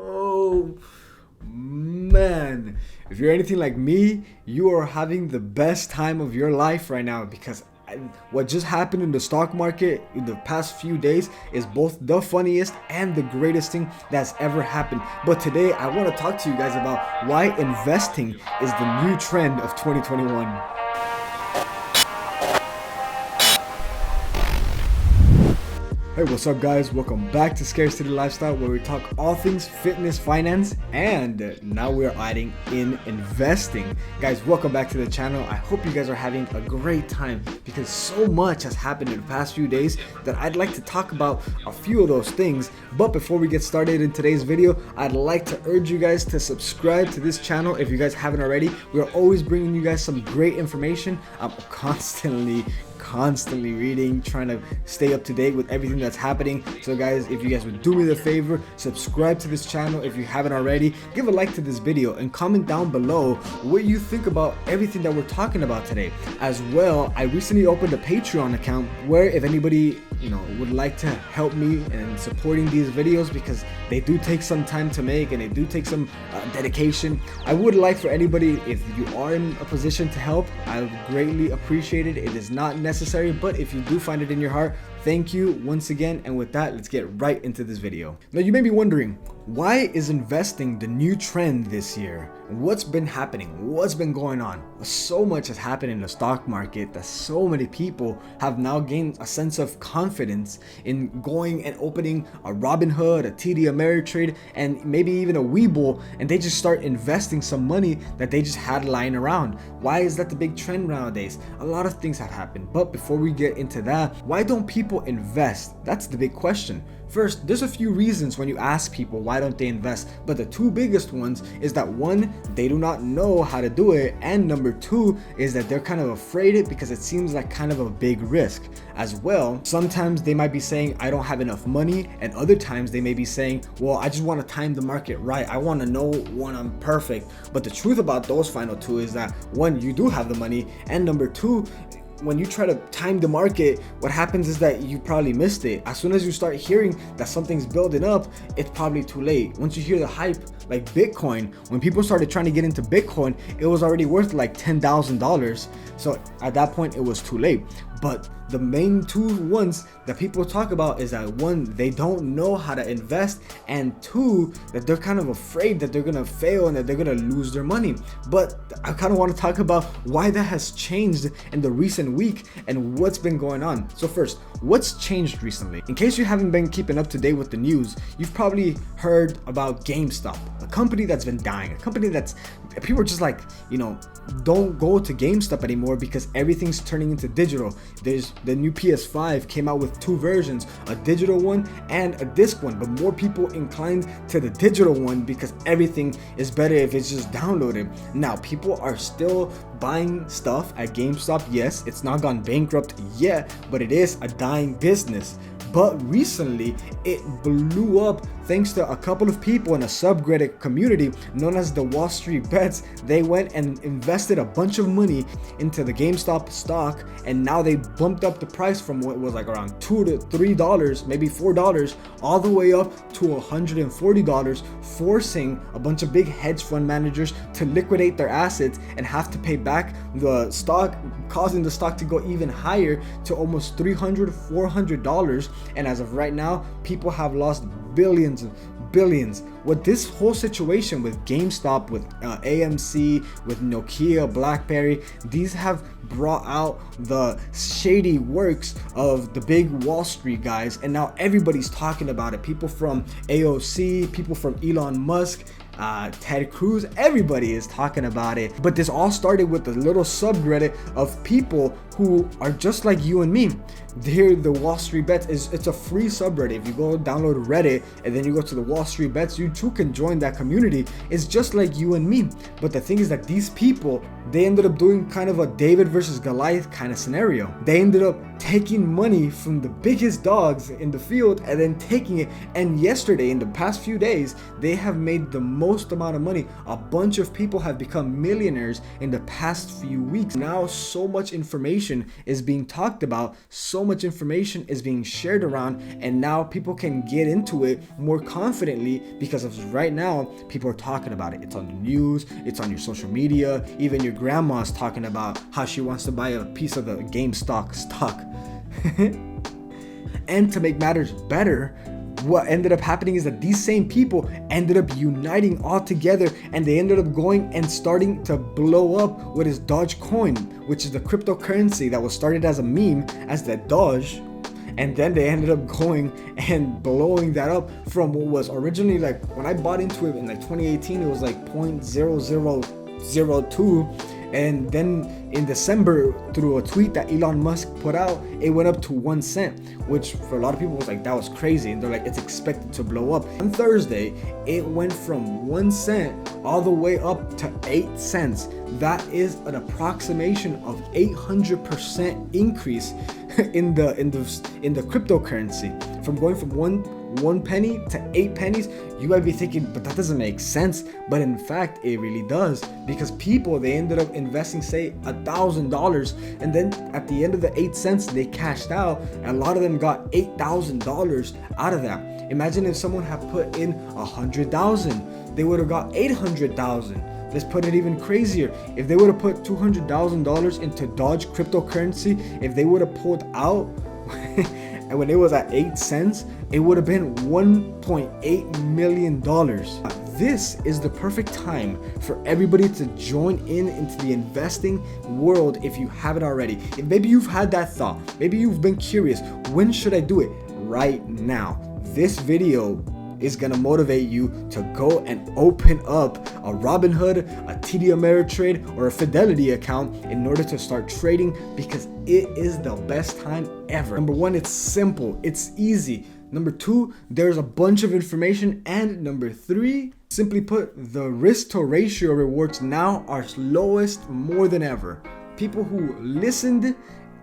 Oh man, if you're anything like me, you are having the best time of your life right now because what just happened in the stock market in the past few days is both the funniest and the greatest thing that's ever happened. But today I want to talk to you guys about why investing is the new trend of 2021. Hey, what's up guys? Welcome back to Scarcity Lifestyle, where we talk all things fitness, finance, and now we're adding in investing. Guys, welcome back to the channel. I hope you guys are having a great time because so much has happened in the past few days that I'd like to talk about a few of those things. But before we get started in today's video, I'd like to urge you guys to subscribe to this channel if you guys haven't already. We're always bringing you guys some great information. I'm constantly reading, trying to stay up to date with everything that's happening. So guys, if you guys would do me the favor, subscribe to this channel if you haven't already, give a like to this video, and comment down below what you think about everything that we're talking about today. As well, I recently opened a Patreon account where if anybody would like to help me in supporting these videos, because they do take some time to make and they do take some dedication, I would like for anybody, if you are in a position to help, I would greatly appreciate it. It is not necessary, but if you do find it in your heart, thank you once again. And with that, let's get right into this video. Now you may be wondering, why is investing the new trend this year? What's been happening? What's been going on? So much has happened in the stock market that so many people have now gained a sense of confidence in going and opening a Robinhood, a TD Ameritrade, and maybe even a Webull, and they just start investing some money that they just had lying around. Why is that the big trend nowadays? A lot of things have happened, but before we get into that, why don't people invest? That's the big question. First, there's a few reasons when you ask people why don't they invest, but the two biggest ones is that one, they do not know how to do it, and number two is that they're kind of afraid it because it seems like kind of a big risk. As well, sometimes they might be saying I don't have enough money, and other times they may be saying, well, I just want to time the market right, I want to know when I'm perfect. But the truth about those final two is that one, you do have the money, and number two, when you try to time the market, what happens is that you probably missed it. As soon as you start hearing that something's building up, it's probably too late. Once you hear the hype, like Bitcoin, when people started trying to get into Bitcoin, it was already worth like $10,000. So at that point, it was too late. But the main two ones that people talk about is that one, they don't know how to invest, and two, that they're kind of afraid that they're gonna fail and that they're gonna lose their money. But I kind of want to talk about why that has changed in the recent week and what's been going on. So first, what's changed recently? In case you haven't been keeping up to date with the news, you've probably heard about GameStop, a company that's been dying, a company that's, people are just like, don't go to GameStop anymore because everything's turning into digital. There's the new PS5 came out with two versions, a digital one and a disc one, but more people inclined to the digital one because everything is better if it's just downloaded. Now people are still buying stuff at GameStop. Yes, it's not gone bankrupt yet, but it is a dying business. But recently it blew up thanks to a couple of people in a subreddit community known as the Wall Street Bets. They went and invested a bunch of money into the GameStop stock, and now they bumped up the price from what was like around $2 to $3, maybe $4, all the way up to $140, forcing a bunch of big hedge fund managers to liquidate their assets and have to pay back the stock, causing the stock to go even higher to almost $300, $400. And as of right now, people have lost billions. What this whole situation with GameStop, with AMC, with Nokia, BlackBerry, these have brought out the shady works of the big Wall Street guys, and now everybody's talking about it. People from AOC, people from Elon Musk, Ted Cruz, everybody is talking about it. But this all started with a little subreddit of people who are just like you and me. Here, the Wall Street Bets it's a free subreddit. If you go download Reddit and then you go to the Wall Street Bets, you too can join that community. It's just like you and me. But the thing is that these people, they ended up doing kind of a David versus Goliath kind of scenario. They ended up taking money from the biggest dogs in the field and then taking it. And yesterday, in the past few days, they have made the most amount of money. A bunch of people have become millionaires in the past few weeks. Now so much information is being talked about, so much information is being shared around, and now people can get into it more confidently because of right now people are talking about it. It's on the news, it's on your social media, even your grandma's talking about how she wants to buy a piece of the GameStop stock. And to make matters better, what ended up happening is that these same people ended up uniting all together, and they ended up going and starting to blow up what is Dogecoin, which is the cryptocurrency that was started as a meme as the Doge. And then they ended up going and blowing that up from what was originally, like, when I bought into it in like 2018, it was like 0.0002. And then in December, through a tweet that Elon Musk put out, it went up to 1 cent, which for a lot of people was like, that was crazy. And they're like, it's expected to blow up. On Thursday, it went from 1 cent all the way up to 8 cents. That is an approximation of 800% increase in the cryptocurrency, from going from one penny to 8 pennies. You might be thinking, but that doesn't make sense. But in fact, it really does, because people, they ended up investing, say, $1,000, and then at the end of the 8 cents, they cashed out. And a lot of them got $8,000 out of that. Imagine if someone had put in 100,000, they would have got 800,000. Let's put it even crazier. If they would have put $200,000 into Doge cryptocurrency, if they would have pulled out and when it was at 8 cents, it would have been $1.8 million. This is the perfect time for everybody to join into the investing world if you haven't already. If maybe you've had that thought, maybe you've been curious, when should I do it? Right now. This video is gonna motivate you to go and open up a Robinhood, a TD Ameritrade, or a Fidelity account in order to start trading, because it is the best time ever. Number one, it's simple, it's easy. Number two, there's a bunch of information. And number three, simply put, the risk to ratio rewards now are lowest more than ever. People who listened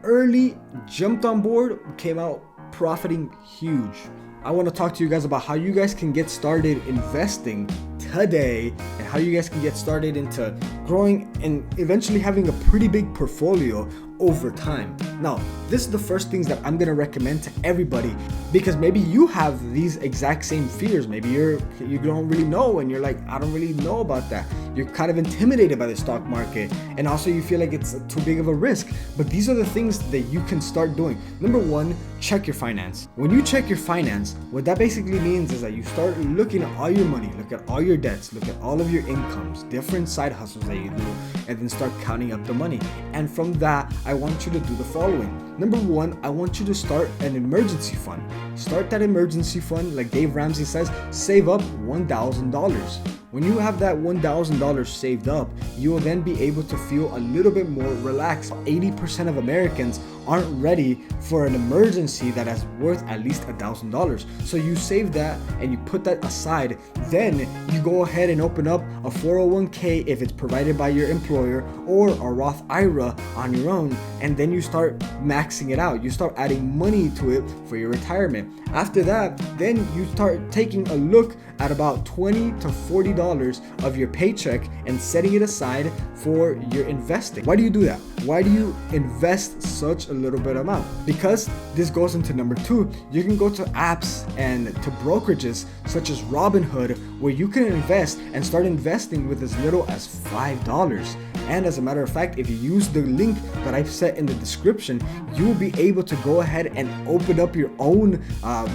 early, jumped on board, came out profiting huge. I want to talk to you guys about how you guys can get started investing today, and how you guys can get started into growing and eventually having a pretty big portfolio over time. Now, this is the first things that I'm gonna recommend to everybody, because maybe you have these exact same fears. Maybe you don't really know, and you're like, I don't really know about that. You're kind of intimidated by the stock market, and also you feel like it's too big of a risk. But these are the things that you can start doing. Number one, check your finance. When you check your finance, what that basically means is that you start looking at all your money, look at all your debts, look at all of your incomes, different side hustles that you do, and then start counting up the money. And from that, I want you to do the following. Number one, I want you to start an emergency fund. Start that emergency fund, like Dave Ramsey says, save up $1,000. When you have that $1,000 saved up, you will then be able to feel a little bit more relaxed. 80% of Americans aren't ready for an emergency that is worth at least $1,000. So you save that and you put that aside. Then you go ahead and open up a 401k if it's provided by your employer, or a Roth IRA on your own, and then you start maxing it out. You start adding money to it for your retirement. After that, then you start taking a look at about $20 to $40 of your paycheck and setting it aside for your investing. Why do you do that? Why do you invest such a little bit amount? Because this goes into number two. You can go to apps and to brokerages such as Robinhood, where you can invest and start investing with as little as $5. And as a matter of fact, if you use the link that I've set in the description, you will be able to go ahead and open up your own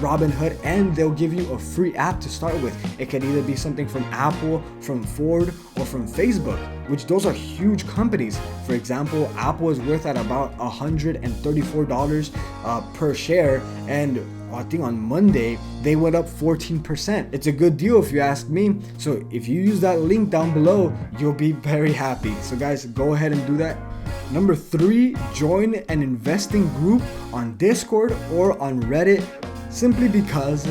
Robinhood, and they'll give you a free app to start with. It can either be something from Apple, from Ford, or from Facebook, which those are huge companies. For example, Apple is worth at about $134 per share, and I think on Monday they went up 14%. It's a good deal if you ask me. So if you use that link down below, you'll be very happy. So guys, go ahead and do that. Number three, join an investing group on Discord or on Reddit, simply because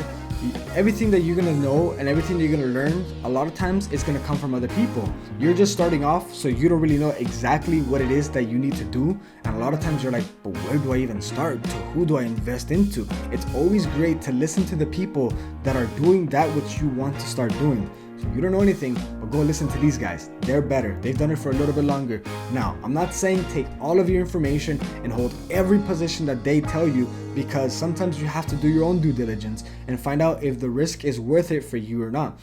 everything that you're gonna know and everything that you're gonna learn, a lot of times it's gonna come from other people. You're just starting off, so you don't really know exactly what it is that you need to do. And a lot of times you're like, but where do I even start? To who do I invest into? It's always great to listen to the people that are doing that which you want to start doing. So you don't know anything, but go listen to these guys. They're better. They've done it for a little bit longer. Now, I'm not saying take all of your information and hold every position that they tell you, because sometimes you have to do your own due diligence and find out if the risk is worth it for you or not.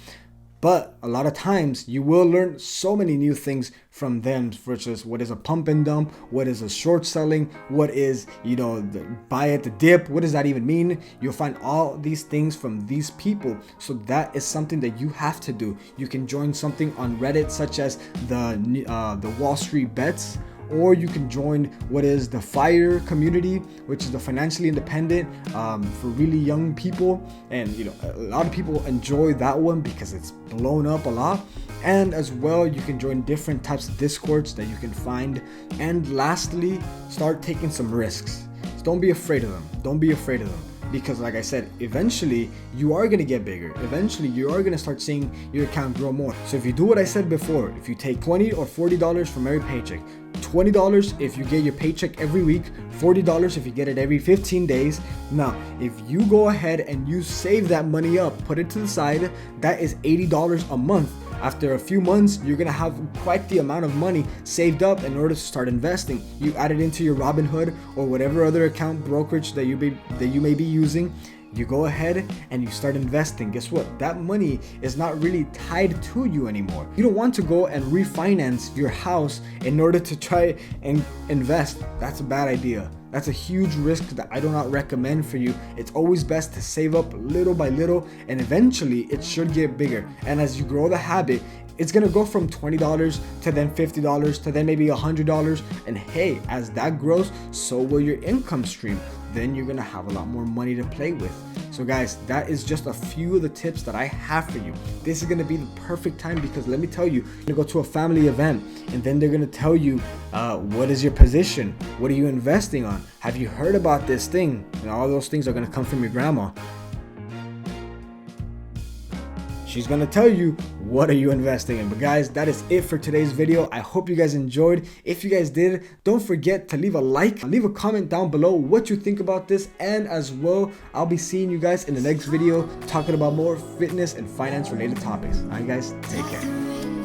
But a lot of times you will learn so many new things from them, such as what is a pump and dump, what is a short selling, what is, the buy at the dip, what does that even mean? You'll find all these things from these people. So that is something that you have to do. You can join something on Reddit, such as the Wall Street Bets, or you can join what is the FIRE community, which is the financially independent for really young people. And a lot of people enjoy that one because it's blown up a lot. And as well, you can join different types of discords that you can find. And lastly, start taking some risks. So don't be afraid of them. Don't be afraid of them. Because like I said, eventually you are going to get bigger. Eventually you are going to start seeing your account grow more. So if you do what I said before, if you take $20 or $40 from every paycheck, $20 if you get your paycheck every week, $40 if you get it every 15 days. Now, if you go ahead and you save that money up, put it to the side, that is $80 a month. After a few months, you're gonna have quite the amount of money saved up in order to start investing. You add it into your Robinhood or whatever other account brokerage that you may be using. You go ahead and you start investing. Guess what? That money is not really tied to you anymore. You don't want to go and refinance your house in order to try and invest. That's a bad idea. That's a huge risk that I do not recommend for you. It's always best to save up little by little, and eventually it should get bigger. And as you grow the habit, it's gonna go from $20 to then $50 to then maybe $100. And hey, as that grows, so will your income stream. Then you're gonna have a lot more money to play with. So guys, that is just a few of the tips that I have for you. This is gonna be the perfect time, because let me tell you, you're gonna go to a family event and then they're gonna tell you, what is your position? What are you investing on? Have you heard about this thing? And all those things are gonna come from your grandma. She's gonna tell you, what are you investing in? But guys, that is it for today's video. I hope you guys enjoyed. If you guys did, don't forget to leave a like, leave a comment down below what you think about this, and as well, I'll be seeing you guys in the next video talking about more fitness and finance related topics. Alright guys, take care.